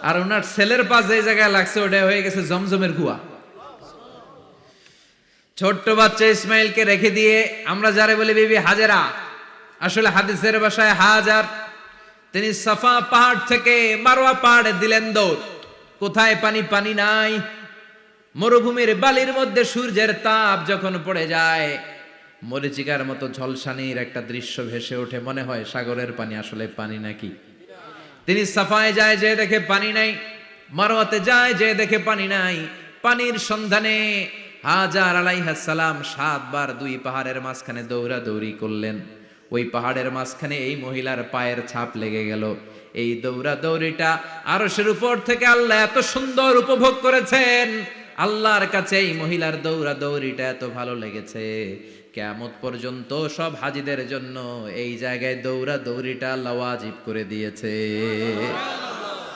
আর ওনার ছেলের পা যে জায়গায় লাগছে ওটা হয়ে গেছে জমজমের কুয়া। ছোট্ট বাচ্চা ইসমাইলকে রেখে দিয়ে আমরা যারে বলি বিবি হাজেরা, আসলে হাদিসের ভাষায় হাজার, তিনি সাফা পাহাড় থেকে মারওয়া পাহাড়ে দিলেন দৌড়। কোথায় পানি? পানি নাই। মরুভূমির বালির মধ্যে সূর্যের তাপ যখন পড়ে যায়, মরিচিকার মতো ঝলসানির একটা দৃশ্য ভেসে ওঠে, মনে হয় সাগরের পানি, আসলে পানি নাকি। তিনি সাফায় যায়, যে দেখে পানি নাই। মারওয়াতে যায়, যে দেখে পানি নাই। পানির সন্ধানে হাজার আলাইহিস সালাম 7 বার 2 পাহাড়ের মাঝখানে দৌড়াদৌড়ি করলেন। ওই পাহাড়ের মাঝখানে এই মহিলার পায়ের ছাপ লেগে গেল। এই দৌড়াদৌড়িটা আরশের উপর থেকে আল্লাহ এত সুন্দর উপভোগ করেছেন। আল্লাহর কাছে এই মহিলার দৌড়াদৌড়িটা এত ভালো লেগেছে, কিয়ামত পর্যন্ত সব হাজীদের জন্য এই জায়গায় দৌড়াদৌড়িটা আল্লাহ ওয়াজিব করে দিয়েছে।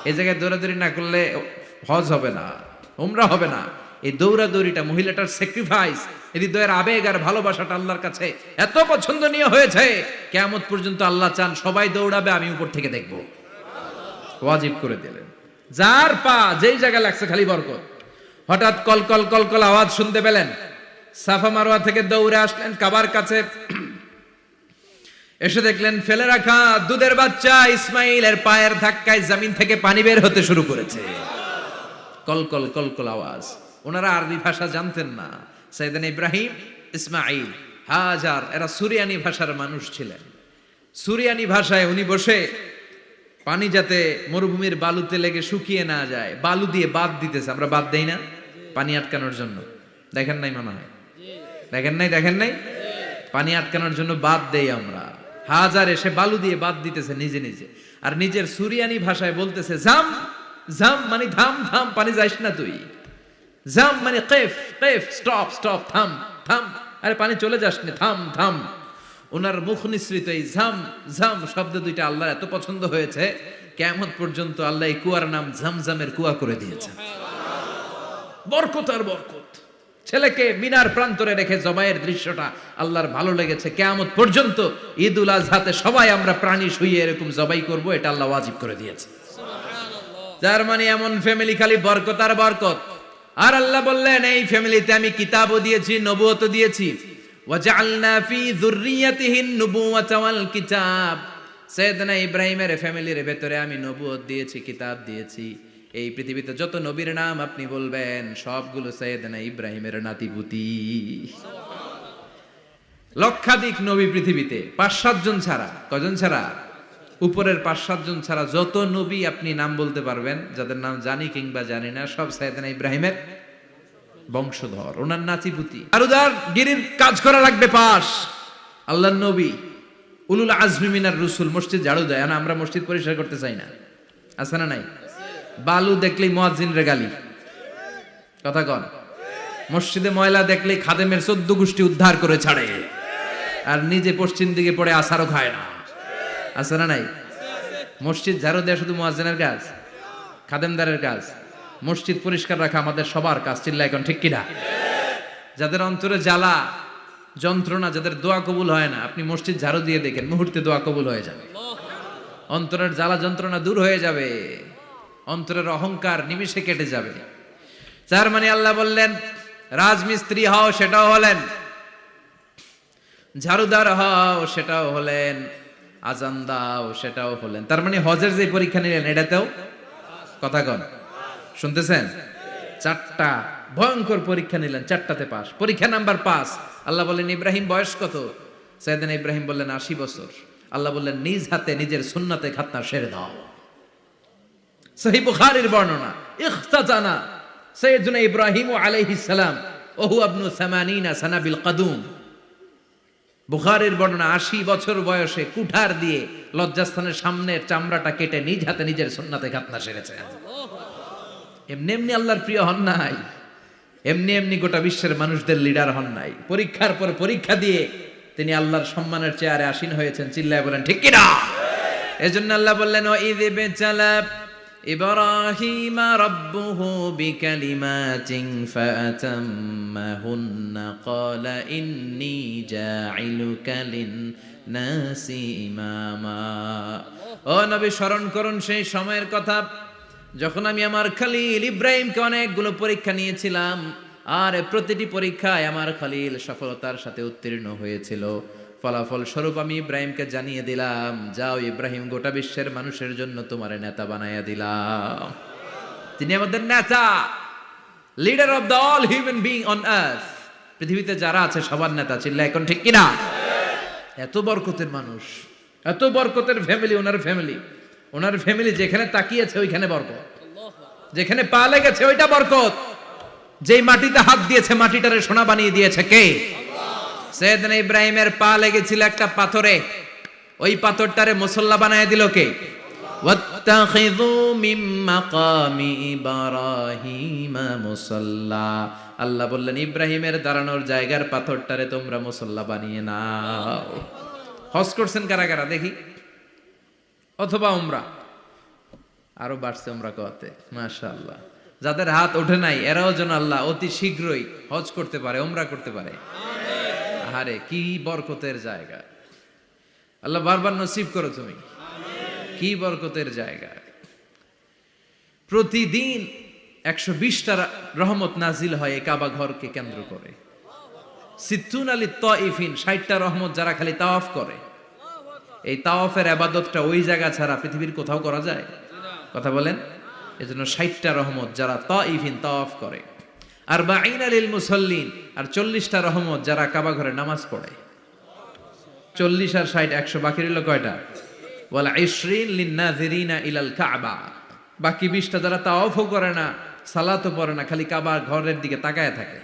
এই জায়গায় দৌড়াদৌড়ি না করলে হজ হবে না, উমরা হবে না। এই দৌড়াদৌড়িটা, মহিলাটার স্যাক্রিফাইস, হৃদয়ের আবেগ আর ভালোবাসাটা আল্লাহর কাছে এত পছন্দনীয় হয়েছে, কিয়ামত পর্যন্ত আল্লাহ চান সবাই দৌড়াবে, আমি উপর থেকে দেখব। ওয়াজিব করে দিলেন। যার পা যেই জায়গায় লাগছে খালি বরকত। হঠাৎ কলকল কলকল আওয়াজ শুনতে পেলেন। সাফা মারওয়া থেকে দৌড়ে আসলেন কাবার কাছে। এসে দেখলেন ফেলে রাখা দুধের বাচ্চা ইসমাইলের পায়ের ধাক্কায় জমিন থেকে পানি বের হতে শুরু করেছে। কলকল কলকল আওয়াজ। ওনারা আরবি ভাষা জানতেন না। সাইয়েদনা ইব্রাহিম, ইসমাইল, হাজার এরা সুরিয়ানি ভাষার মানুষ ছিলেন। সুরিয়ানি ভাষায় উনি বসে পানি যাতে মরুভূমির বালুতে লেগে শুকিয়ে না যায়, বালু দিয়ে বাদ দিতেছে। আমরা বাদ দেই না পানি আটকানোর জন্য? দেখেন নাই মনে হয়? দেখেন নাই? পানি আটকানোর জন্য বাদ দেই আমরা। হাজার এসে বালু দিয়ে বাদ দিতেছে নিজে নিজে, আর নিজের সুরিয়ানি ভাষায় বলতেছে জাম জাম, মানে থাম থাম, পানি যাইস না তুই। জাম মানে কেফ কেফ, স্টপ স্টপ, থাম থাম, আরে পানি চলে যাস না, থাম থাম। ওনার মুখ নিঃসৃত এই ঝাম ঝাম শব্দ দুইটা আল্লাহ এত পছন্দ হয়েছে, কিয়ামত পর্যন্ত আল্লাহ এই কুয়ার নাম ঝমঝমের কুয়া করে দিয়েছেন। বরকত আর বরকত। ছেলেকে মিনার প্রান্তরে রেখে জবাইয়ের দৃশ্যটা আল্লাহর ভালো লেগেছে। কিয়ামত পর্যন্ত ঈদুল আজহাতে সবাই আমরা প্রাণী শুইয়ে এরকম জবাই করব, এটা আল্লাহ ওয়াজিব করে দিয়েছে। যার মানে এমন ফ্যামিলি খালি বরকত আর বরকত। আর আল্লাহ বললেন এই ফ্যামিলিতে আমি কিতাবও দিয়েছি, নবুয়তও দিয়েছি। ওয়াজআলনা ফি যুররিয়াতিহিন নুবুওয়াতা ওয়াল কিতাব। সাইয়েদনা ইব্রাহিমের ফ্যামিলির ভেতরে আমি নবুয়ত দিয়েছি, কিতাব দিয়েছি। এই পৃথিবীতে যত নবীর নাম আপনি বলবেন সবগুলো সাইয়েদনা ইব্রাহিমের নাতিপুতি। লক্ষাধিক নবী পৃথিবীতে, 5-7 জন ছাড়া। কজন ছাড়া? উপরের 5-7 জন ছাড়া যত নবী আপনি নাম বলতে পারবেন, যাদের নাম জানি কিংবা জানি না, সব সাইয়েদনা ইব্রাহিমের বংশধর, ওনার নাতিপুতি। আর উদার গিরির কাজ করা লাগবে পাশ। আল্লাহর নবী উলুল আজমি মিনার রসুল মসজিদ ঝাড়ু দেয় না, আমরা মসজিদ পরিষ্কার করতে চাই না, আছে না নাই? বালু দেখলেই মুয়াজ্জিনের গালি, কথা কন। মসজিদে ময়লা দেখলেই খাদেমের 14 গোষ্ঠী উদ্ধার করে ছাড়ে, আর নিজে পশ্চিম দিকে পড়ে আসারও খায় না, আছে না নাই? মসজিদ ঝাড়ু দেয়া শুধু মুয়াজ্জিনের কাজ? খাদেমদারের কাজ? মসজিদ পরিষ্কার রাখা আমাদের সবার কাজ। চিল্লা এখন ঠিক কিনা? যাদের অন্তরে জ্বালা যন্ত্রণা, যাদের দোয়া কবুল হয় না, আপনি মসজিদ ঝাড়ু দিয়ে দেখেন মুহূর্তে দোয়া কবুল হয়ে যাবে। অন্তরের জ্বালা যন্ত্রণা দূর হয়ে যাবে, অন্তরের অহংকার নিমিষে কেটে যাবে। যার মানে আল্লাহ বললেন রাজমিস্ত্রি হও, সেটাও হলেন। ঝাড়ুদার হও, সেটাও হলেন। আজান দাও, সেটাও হলেন। তার মানে হজের যে পরীক্ষা নিলেন এটাতেও, কথা কন, শুনতেছেন? 4টা ভয়ঙ্কর পরীক্ষা নিলেন, 4টাতে পাস। পরীক্ষা নাম্বার 5। আল্লাহ বললেন ইব্রাহিম বয়স কত? সাইয়েদনা ইব্রাহিম বললেন 80 বছর। আল্লাহ বললেন নিজ হাতে নিজের সুন্নাতে খাতনা সেরে দাও। সহিহ বুখারীর বর্ণনা, ইখতাতানা সাইয়েদনা ইব্রাহিম আলাইহিস সালাম ওহু ইবনু 80 সানা বিল কদুম। বুখারীর বর্ণনা, 80 বছর বয়সে কুঠার দিয়ে লজ্জাস্থানের সামনের চামড়াটা কেটে নিজ হাতে নিজের সুন্নাতে খাতনা সেরেছেন। এমনি এমনি আল্লাহর প্রিয় হন নাই, এমনি এমনি গোটা বিশ্বের মানুষদের লিডার হন নাই। পরীক্ষার পর পরীক্ষা দিয়ে তিনি আল্লাহর সম্মানের চেয়ারে আসীন হয়েছেন। চিল্লায় বলেন ঠিক কিনা? এজন্য আল্লাহ বললেন ওয়াইয ইবতালা ইব্রাহিমা রাব্বুহু বিকালিমাতিন ফাআতাম্মাহুন্না ক্বালা ইন্নী জাঈলুকা লিন-নাসি ইমামা। ও নবী, স্মরণ করুন সেই সময়ের কথা যখন আমি আমার খলিল ইব্রাহিমকে অনেকগুলো পরীক্ষা নিয়েছিলাম, আর প্রতিটি পরীক্ষায় আমার খলিল সফলতার সাথে উত্তীর্ণ হয়েছিল, ফলাফল স্বরূপ আমি ইব্রাহিমকে জানিয়ে দিলাম, যাও ইব্রাহিম, গোটা বিশ্বের মানুষের জন্য তোমার নেতা বানাইয়া দিলাম। তিনি আমাদের নেতা, leader of the all human being on earth. পৃথিবীতে যারা আছে সবার নেতা। চিল্লা এখন ঠিক কিনা? এত বরকতের মানুষ, এত বরকতের ফ্যামিলি, ওনার ফ্যামিলি যেখানে তাকিয়েছে ওইখানে বরকত, যেখানে পা লেগেছে ওইটা বরকত। যেই মাটিতে হাত দিয়েছে মাটিটারে সোনা বানিয়ে দিয়েছে কে? সাইয়েদনা ইব্রাহিমের পা লেগেছিল একটা পাথরে, ওই পাথরটারে মুসল্লা বানায় দিল কে? ওয়াত্তাখিযু মিন মাকামি ইব্রাহিমা মুসাল্লা। আল্লাহ বললেন ইব্রাহিমের দাঁড়ানোর জায়গার পাথরটারে তোমরা মুসল্লা বানিয়ে নাও। হজ করছেন কারা কারা দেখি, অথবা উমরা? আরো বাড়ছে উমরা করতে, মাশাআল্লাহ। যাদের হাত ওঠে নাই এরাও যেন আল্লাহ অতি শীঘ্রই হজ করতে পারে, উমরা করতে পারে। আরে কি বরকতের জায়গা, আল্লাহ বারবার নসিব করো তুমি। কি বরকতের জায়গা। প্রতিদিন 120টা রহমত নাজিল হয় এই কাবা ঘরকে কেন্দ্র করে। সিত্তুন আলী তাইফিন, 60টা রহমত যারা খালি তাওয়াফ করে। এই তাওয়াফের ইবাদতটা ওই জায়গা ছাড়া পৃথিবীর কোথাও করা যায়? কথা বলেন। এজন্য 60টা রহমত যারা তাইফিন তাওয়াফ করে। আর বাঈন আলিল মুসাল্লিন, আর 40টা রহমত যারা কাবা ঘরে নামাজ পড়ে। 40 আর 60 100, বাকি রইল কয়টা? ওয়াল 20 লিন-নাযিরিনা ইলাল কাবা। বাকি 20টা যারা তাওয়াফও করে না, সালাতও পড়ে না, খালি কাবা ঘরের দিকে তাকায় থাকে।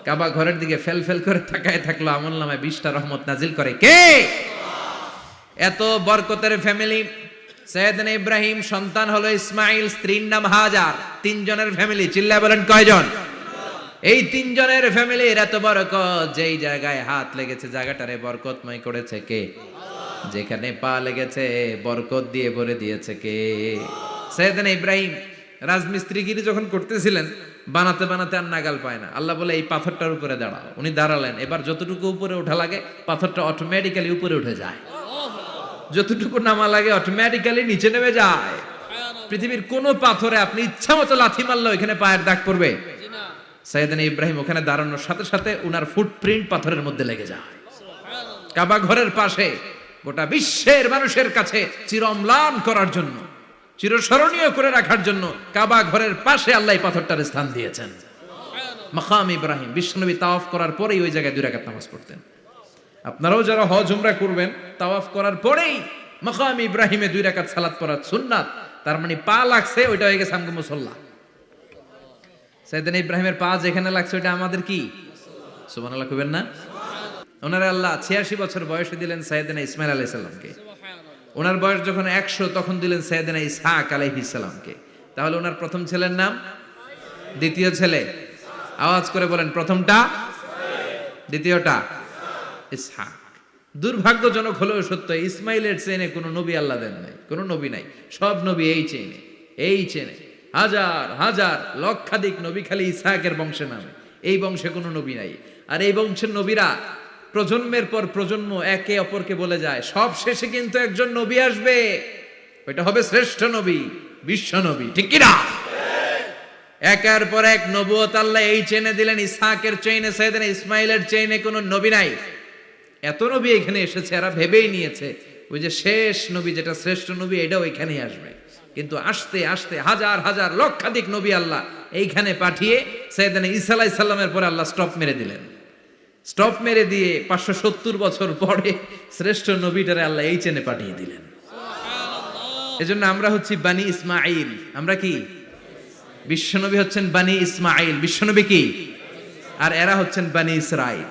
কাবা ঘরের দিকে ফেল করে তাকায় থাকলো, আমলনামায় 20টা রহমত নাজিল করে কে? এত বরকতের ফ্যামিলি। সাইয়েদনা ইব্রাহিম সন্তান হলো ইসমাইল, স্ত্রীর নাম হাজার। 3 জনের ফ্যামিলি। চিল্লায় বলেন কয়জন? এই 3 জনের ফ্যামিলির এত বরকত, যেই জায়গায় হাত লেগেছে জায়গাটারে বরকতময় করেছে কে? যেখানে পা লেগেছে বরকত দিয়ে ভরে দিয়েছে কে? সাইয়েদনা ইব্রাহিম রাজমিস্ত্রিগিরি যখন করতেছিলেন, বানাতে বানাতে আর নাগাল পায় না। আল্লাহ বলে এই পাথরটার উপরে দাঁড়াও। উনি দাঁড়ালেন। এবার যতটুকু উপরে ওঠা লাগে পাথরটা অটোমেটিক্যালি উপরে উঠে যায়, যতটুকু নামা লাগে অটোমেটিক্যালি নিচে নেমে যায়। পৃথিবীর কোন পাথরে আপনি ইচ্ছা মতো লাথি মারলে ওখানে পায়ের দাগ পড়বে? সাইয়েদনা ইব্রাহিম ওখানে দাঁড়ানোর সাথে সাথে উনার ফুটপ্রিন্ট পাথরের মধ্যে লেগে যায়। কাবা ঘরের পাশে গোটা বিশ্বের মানুষের কাছে চিরম্লান করার জন্য, চিরস্মরণীয় করে রাখার জন্য কাবা ঘরের পাশে আল্লাহ এই পাথরটার স্থান দিয়েছেন। মাকাম ইব্রাহিম। বিশ্বনবী তাওয়াফ করার পরেই ওই জায়গায় 2 রাকাত নামাজ পড়তেন। আপনারাও যারা হজ উমরা করবেন, তাওয়াফ করার পরেই মাকাম ইব্রাহিমে 2 রাকাত সালাত পড়া সুন্নাত। তার মানে পা লাগছে, ওইটা হয়ে গেছে আমগো মুসল্লা। সাইয়েদনা ইব্রাহিমের পা যেখানে লাগছে ওইটা আমাদের কি? সুবহানাল্লাহ কইবেন না? ওনারে আল্লাহ 86 বছর বয়সে দিলেন সাইয়েদনা ইসমাইল আলাইহিস সালামকে। ওনার বয়স যখন 100 তখন দিলেন সাইয়েদনা ইসহাক আলাইহিস সালামকে। তাহলে ওনার প্রথম ছেলের নাম? দ্বিতীয় ছেলে? আওয়াজ করে বলেন, প্রথমটা? দ্বিতীয়টা? ইসহাক। দুর্ভাগ্যজনক হলেও সত্য, ইসমাইলের চেনে কোনো নবী আল্লাহ দেন নাই, কোনো নবী নাই। সব নবী এই চেনে হাজার হাজার লক্ষাধিক নবী খালি ইসহাকের বংশে নামে। এই বংশে কোনো নবী নাই। আর এই বংশের নবীরা প্রজন্মের পর প্রজন্ম একে অপরকে বলে যায়, সব শেষে কিন্তু একজন নবী আসবে, ওইটা হবে শ্রেষ্ঠ নবী, বিশ্ব নবী। ঠিক কি না? একের পর এক নবুয়ত আল্লাহ এই চেনে দিলেন। ইসহাকের চেইনে, সাইয়েদনা ইসমাইলের চেইনে কোনো নবী নাই। এত নবী এখানে এসেছে, এরা ভেবেই নিয়েছে ওই যে শেষ নবী, যেটা শ্রেষ্ঠ নবী, এটাও এখানেই আসবে। কিন্তু আস্তে আস্তে হাজার হাজার লক্ষাধিক নবী আল্লাহ এইখানে পাঠিয়ে সাইয়েদনা ঈসা আলাইহিস সালামের পরে আল্লাহ স্টপ মেরে দিলেন। স্টপ মেরে দিয়ে 570 বছর পরে শ্রেষ্ঠ নবীটারে আল্লাহ এই চেনে পাঠিয়ে দিলেন। এজন্য আমরা হচ্ছি বানি ইসমাইল। আমরা কি? বিশ্বনবী হচ্ছেন বানি ইসমাইল, বিশ্বনবী কি? আর এরা হচ্ছেন বানি Israil.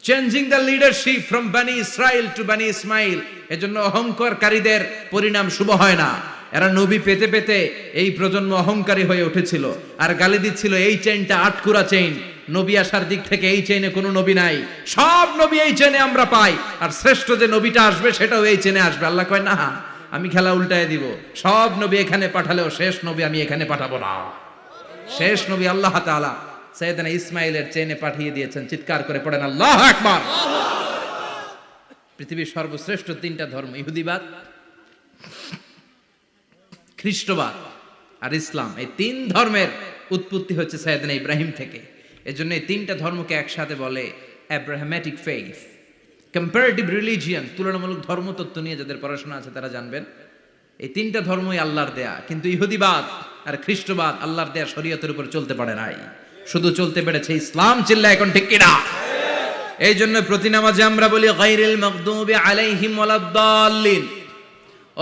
Changing the leadership from বানি ইসরাইল টু বানি ইসমাইল। এজন্য অহংকারকারীদের পরিণাম শুভ হয় না। এরা নবী পেতে পেতে এই প্রজন্ম অহংকারী হয়ে উঠেছিল আর গালি দিচ্ছিল এই চেইনটা আটকুরা চেইন, নবী আসার দিক থেকে এই চেইনে কোনো নবী নাই, সব নবী এই চেইনে আমরা পাই, আর শ্রেষ্ঠ যে নবীটা আসবে সেটাও এই চেইনে আসবে। আল্লাহ কয় না, আমি খেলা উল্টায় দিব, সব নবী এখানে পাঠালেও শেষ নবী আমি এখানে পাঠাবো না। শেষ নবী আল্লাহ তাআলা সাইয়েদনা ইসমাইলের চেইনে পাঠিয়ে দিয়েছেন। চিৎকার করে পড়েন আল্লাহু আকবার। পৃথিবীর সর্বশ্রেষ্ঠ 3টা ধর্ম, ইহুদিবাদ, খ্রিস্টবাদ আর ইসলাম, এই তিন ধর্মের উৎপত্তি হচ্ছে সাইয়েদনা ইব্রাহিম থেকে। এজন্য এই তিনটা ধর্মকে একসাথে বলে অ্যাব্রাহামেটিক ফেইথ। কম্পারেটিভ রিলিজিয়ান, তুলনামূলক ধর্মতত্ত্ব নিয়ে যাদের পড়াশোনা আছে তারা জানবেন এই তিনটা ধর্মই আল্লাহর দেয়া, কিন্তু ইহুদিবাদ আর খ্রিস্টবাদ আল্লাহর দেয়া শরীয়তের উপর চলতে পারে নাই, শুধু চলতে পেরেছে ইসলাম। চিল্লা এখন ঠিক কিনা? এই জন্য প্রতি নামাজে আমরা বলি গায়রিল মাগদুবি আলাইহিম ওয়ালাদ-দাল্লিন।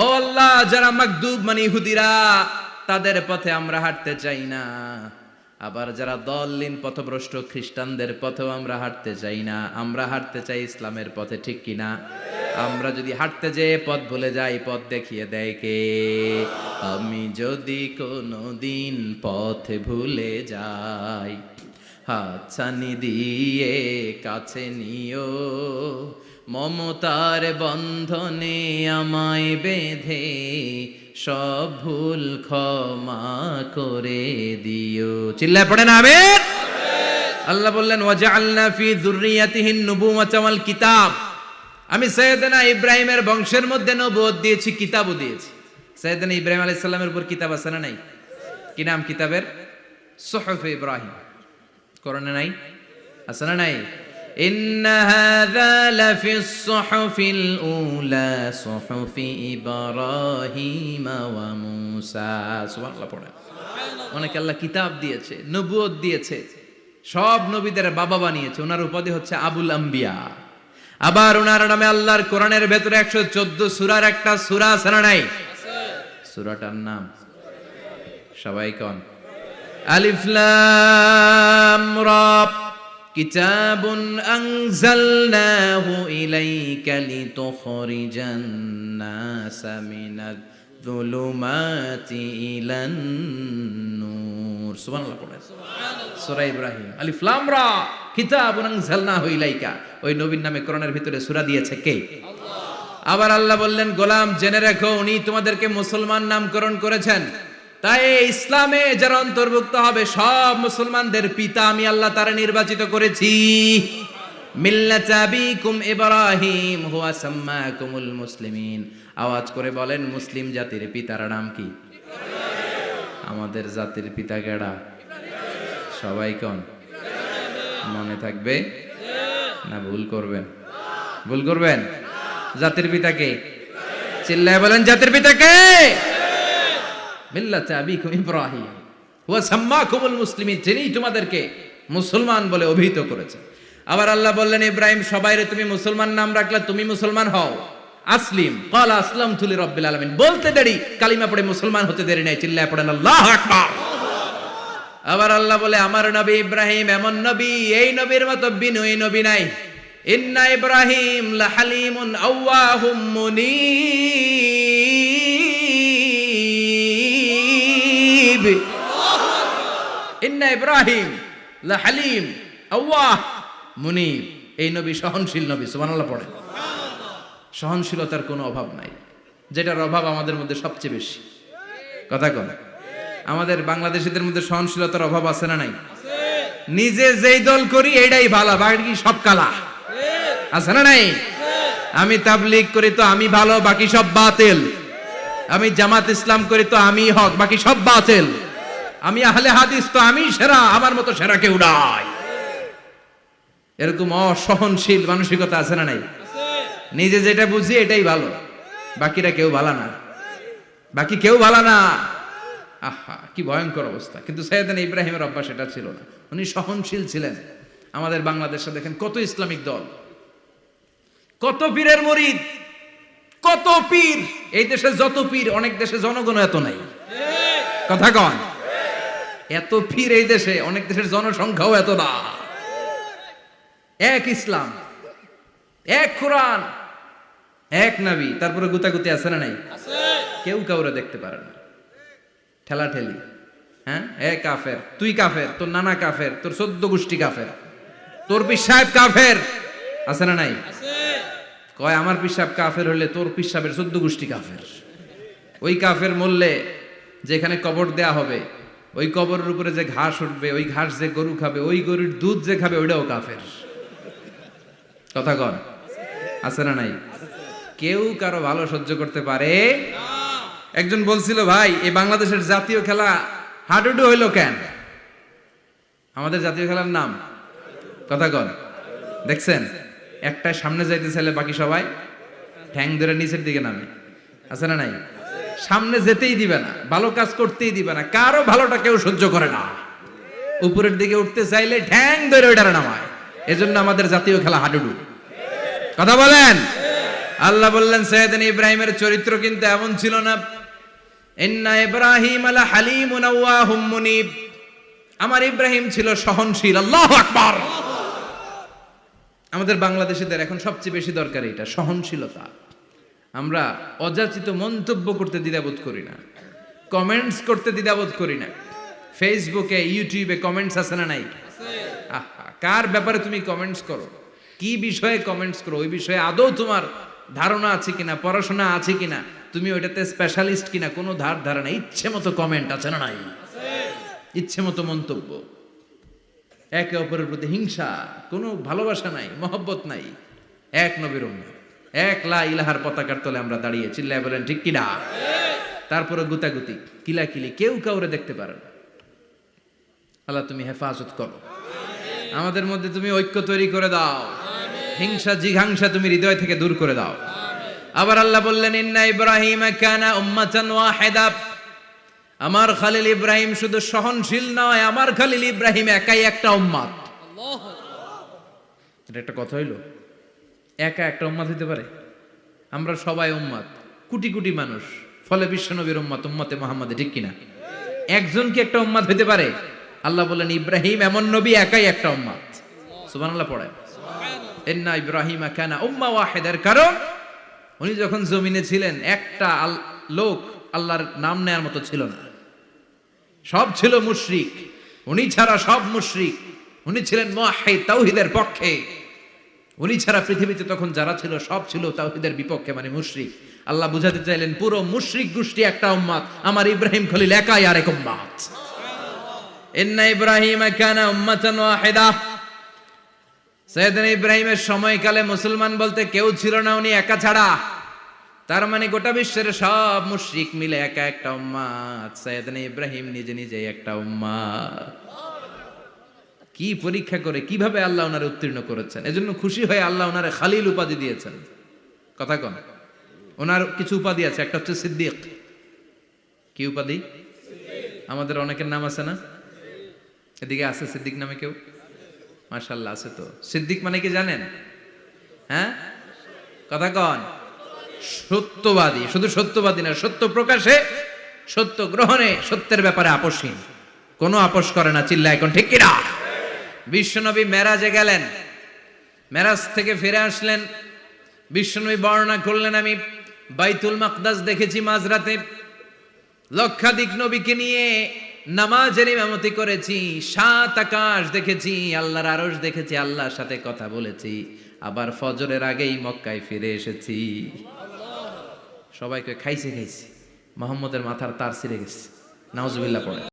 ও আল্লাহ, যারা মাগদুব মানে ইহুদিরা, তাদের পথে আমরা হাঁটতে চাই না। আবার যারা দল্লিন পথভ্রষ্ট খ্রিস্টানদের পথেও আমরা হাঁটতে চাই না, আমরা হাঁটতে চাই ইসলামের পথে, ঠিক কিনা? আমরা যদি হাঁটতে যেয়ে পথ ভুলে যাই, পথ দেখিয়ে দেয় কে? আমি যদি কোনোদিন পথ ভুলে যাই, হাতছানি দিয়ে কাছে নিও, মমতার বন্ধনে আমায় বেঁধে সব ভুল ক্ষমা করে দিও। চিল্লায় পড়েন আমিন। আল্লাহ বললেন ওয়াজআলনা ফি যুররিয়াতিহিন নুবুওয়াতা ওয়াল কিতাব। আমি সাইয়েদনা ইব্রাহিমের বংশের মধ্যে নবুয়ত দিয়েছি, কিতাবও দিয়েছি। সাইয়েদনা ইব্রাহিম আলাইহিস সালামের উপর কিতাব আছে না নাই? কি নাম কিতাবের? সুহুফে ইব্রাহিম। কোরআনে নাই? আছে না নাই? ইন্না হাযা লাফিস সুহুফিল উলা সুহুফি ইব্রাহিম ওয়া মূসা। সুবহানাল্লাহ পড়েন। অনেক আল্লাহ কিতাব দিয়েছে, নবুয়ত দিয়েছে, সব নবীদের বাবা বানিয়েছে। ওনার উপাধি হচ্ছে আবুল আম্বিয়া। আবার ওনার নামে আল্লাহর কোরআনের ভেতরে 114 সূরার একটা সূরা আছে না নাই? সূরাটার নাম সবাই কোন? আলিফ লাম রা। কিতাবুন আনজালনাহু ইলাইকা লিতুখরিজান নাসা মিনাজ যুলুমাতি ইলান নূর। সুবহানাল্লাহ পড়েন। সূরা ইব্রাহিম আলিফ লাম রা কিতাবুন আনজালনাহু ইলাইকা। ওই নবীর নামে কোরআনের ভিতরে সূরা দিয়েছে কে? আল্লাহ। আবার আল্লাহ বললেন গোলাম জেনে রাখো, উনি তোমাদেরকে মুসলমান নামকরণ করেছেন। তাই ইসলামে যারা অন্তর্ভুক্ত হবে সব মুসলমানদের পিতা আমি আল্লাহ তারা নির্বাচিত করেছি। মিল্লাত আবিকুম ইব্রাহিম হুয়া সাম্মাকুমুল মুসলিমিন। আওয়াজ করে বলেন মুসলিম জাতির পিতার নাম কি? আমাদের জাতির পিতা কেডা? সবাই কোন? মনে থাকবে না ভুল করবেন? ভুল করবেন? জাতির পিতা কে? চিল্লায় বলেন জাতির পিতা কে? মিল্লাত আবিকুম ইব্রাহিম ওয়া সাম্মাকুমুল মুসলিমিন, যিনি তোমাদেরকে মুসলমান বলে অভিহিত করেছে। আবার আল্লাহ বললেন ইব্রাহিম সবাইরে তুমি মুসলমান নাম রাখলে, তুমি মুসলমান হও। আসলিম ক্বালা আসলামতু লিরাব্বিল আলামিন বলতে দেরি, কালিমা পড়ে মুসলমান হতে দেরি নাই। চিল্লায় পড়েন আল্লাহু আকবার। আবার আল্লাহ বলে আমার নবী ইব্রাহিম এমন নবী, এই নবীর মতো বিনয়ী নবী নাই। ইন্না ইব্রাহিম লাহালিমুন আওয়াহুম মুনীব। ইন্না ইব্রাহিম লাহালিম আওয়াহ মুনীব। এই নবী সহনশীল নবী। সুবহানাল্লাহ পড়েন। সহনশীলতার কোনো অভাব নাই, যেটার অভাব আমাদের মধ্যে সবচেয়ে বেশি। কথা কন, আমাদের বাংলাদেশীদের মধ্যে সহনশীলতার অভাব আছে না নাই? নিজে যেই দল করি এইটাই ভালো, বাকি সব কালা। আছে না নাই? আমি তাবলীগ করি তো আমি ভালো, বাকি সব বাতিল। আমি জামাত ইসলাম করি তো আমি হক, বাকি সব বাতিল। আমি আহলে হাদিস তো আমি সেরা, আমার মতো সেরা কেউ নাই। এরকম অসহনশীল মানসিকতা আছে না নাই? নিজে যেটা বুঝি এটাই ভালো, বাকিরা কেউ ভালো না, বাকি কেউ ভালো না। আহা কি ভয়ঙ্কর অবস্থা। কিন্তু সাইয়েদনা ইব্রাহিমের অভ্যাস এটা ছিল না, উনি সহনশীল ছিলেন। আমাদের বাংলাদেশে দেখেন কত ইসলামিক দল, কত পীরের মুরিদ, কত পীর। এই দেশে যত পীর, অনেক দেশে জনগণ এত নাই। কথা কন, এত পীর এই দেশে, অনেক দেশের জনসংখ্যাও এত না। এক ইসলাম, এক কোরআন, এক নবী, তারপরে গুতাগুতি আছে না নাই? কেউ কাউরে দেখতে পারে না, ঠেলা ঠেলি। হ্যাঁ, এ কাফের, তুই কাফের, তোর নানা কাফের, তোর 14 গোষ্ঠী কাফের, তোর পীর সাহেব কাফের। আছে না নাই? কয় আমার পীর সাহেব কাফের হলে তোর পীর সাহেবের 14 গোষ্ঠী কাফের। ওই কাফের মরলে যেখানে কবর দেয়া হবে, ওই কবরের উপরে যে ঘাস উঠবে, ওই ঘাস যে গরু খাবে, ওই গরুর দুধ যে খাবে, ওইটাও কাফের। কথা কন, আছে না নাই? কেউ কারো ভালো সহ্য করতে পারে? একজন বলছিল, ভাই এই বাংলাদেশের জাতীয় খেলা হাডুডু হইলো কেন? আমাদের জাতীয় খেলার নাম কথা কন, দেখছেন একটা সামনে যাইতে চাইলে বাকি সবাই ঠ্যাং ধরে নিচের দিকে নামে, আছে না নাই? সামনে যেতেই দিবে না, ভালো কাজ করতেই দিবে না, কারো ভালোটা কেউ সহ্য করে না। উপরের দিকে উঠতে চাইলে ঠ্যাং ধরে ওইটারে নামায়। এজন্য আমাদের জাতীয় খেলা হাডুডু। কথা বলেন। আল্লাহ বললেন সাইয়েদনা ইব্রাহিমের চরিত্র কিন্তু এমন ছিল না। ইন্না ইব্রাহিম আলা হালিমুন আওয়াহুম মুনিব। আমার ইব্রাহিম ছিল সহনশীল। আল্লাহু আকবার। আমাদের বাংলাদেশিদের এখন সবচেয়ে বেশি দরকার এটা, সহনশীলতা। আমরা অযাচিত মন্তব্য করতে দ্বিধাবোধ করি না, কমেন্টস করতে দ্বিধাবোধ করি না। ফেসবুকে ইউটিউবে কমেন্টস আছে না নাই? কার ব্যাপারে তুমি কমেন্টস করো, কি বিষয়ে কমেন্টস করো, ওই বিষয়ে আদৌ তোমার ধারণা আছে কিনা, পড়াশোনা আছে কিনা, তুমি ওইটাতে স্পেশালিস্ট কিনা, কোনো ধারণা, ইচ্ছে মতো কমেন্ট আছে না নাই? ইচ্ছে মতো মন্তব্য, একে অপরের প্রতি হিংসা, কোনো ভালোবাসা নাই, মহব্বত নাই। এক নবীর উম্মত, এক লা ইলাহার পতাকার তলে আমরা দাঁড়িয়ে, চিল্লায় বলেন ঠিক কিনা? তারপরে গুতাগুতি, কিলাকিলি, কেউ কাউরে দেখতে পারে না। আল্লাহ তুমি হেফাজত করো, আমাদের মধ্যে তুমি ঐক্য তৈরি করে দাও, হিংসা জিঘাংসা তুমি হৃদয় থেকে দূর করে দাও। আবার আল্লাহ বললেন ইন্না ইব্রাহিম কানা উম্মাতান ওয়াহিদা। আমার খলিল ইব্রাহিম শুধু সহনশীল নয়, আমার খলিল ইব্রাহিম একাই একটা উম্মত। এটা একটা কথা হইল? একা একটা উম্মত হইতে পারে? আমরা সবাই উম্মত, কোটি কোটি মানুষ, ফলে বিশ্ব নবীর উম্মত, উম্মতে মুহাম্মাদে, ঠিক কিনা? একজন কি একটা উম্মত হইতে পারে? আল্লাহ বলেন ইব্রাহিম এমন নবী, একাই একটা উম্মত। সুবহানাল্লাহ পড়ে। ইন্না ইব্রাহিম কানা উম্মাহ ওয়াহিদার কারণ উনি যখন জমিনে ছিলেন একটা লোক আল্লাহর নাম নেয়ার মতো ছিল না, সব ছিল মুশরিক, উনি ছাড়া সব মুশরিক। উনি ছিলেন মুওয়াহহিদ, তাওহীদের পক্ষে। উনি ছাড়া পৃথিবীতে তখন যারা ছিল সব ছিল তাওহীদের বিপক্ষে, মানে মুশরিক। আল্লাহ বুঝাতে চাইলেন পুরো মুশরিক গোষ্ঠী একটা উম্মত, আমার ইব্রাহিম খলিল একাই আরেক উম্মত। ইন্না ইব্রাহিম কানা উম্মাতান ওয়াহিদা। সাইয়েদনা ইব্রাহিমের সময়কালে মুসলমান বলতে কেউ ছিল না, উনি একা ছাড়া। তার মানে গোটা বিশ্বের সব মুশরিক মিলে একা একটা উম্মত, সাইয়েদনা ইব্রাহিম নিজে নিজেই একটা উম্মত। কি পরীক্ষা করে কিভাবে আল্লাহ ওনারে উত্তীর্ণ করেছেন, এজন্য খুশি হয়ে আল্লাহ ওনারে খালিল উপাধি দিয়েছেন। কথা কন। ওনার কিছু উপাধি আছে, একটা হচ্ছে সিদ্দিক। কি উপাধি? আমাদের অনেকের নাম আছে না? এদিকে আছে সিদ্দিক নামে কেউ? মাশাআল্লাহ আছে তো। সিদ্দিক মানে কি জানেন? হ্যাঁ, কথা কন। সত্যবাদী। শুধু সত্যবাদী না, সত্য প্রকাশে, সত্য গ্রহণে, সত্যের ব্যাপারে আপোষহীন, কোনো আপোষ করে না। চিল্লায় এখন ঠিক কিনা? বিশ্বনবী মেরাজে গেলেন, মেরাজ থেকে ফিরে আসলেন, বিশ্বনবী বর্ণনা করলেন আমি বাইতুল মাকদাস দেখেছি মাঝরাতে, লক্ষাধিক নবীকে নিয়ে নামাজের ইমামতি করেছি, 7 আকাশ দেখেছি, আল্লাহর আরশ দেখেছি, আল্লাহর সাথে কথা বলেছি, আবার ফজরের আগেই মক্কায় ফিরে এসেছি। সবাইকে খাইছে খাইছে, মুহাম্মদের মাথার তার ছিঁড়ে গেছে। নাউজুবিল্লাহ পড়ে।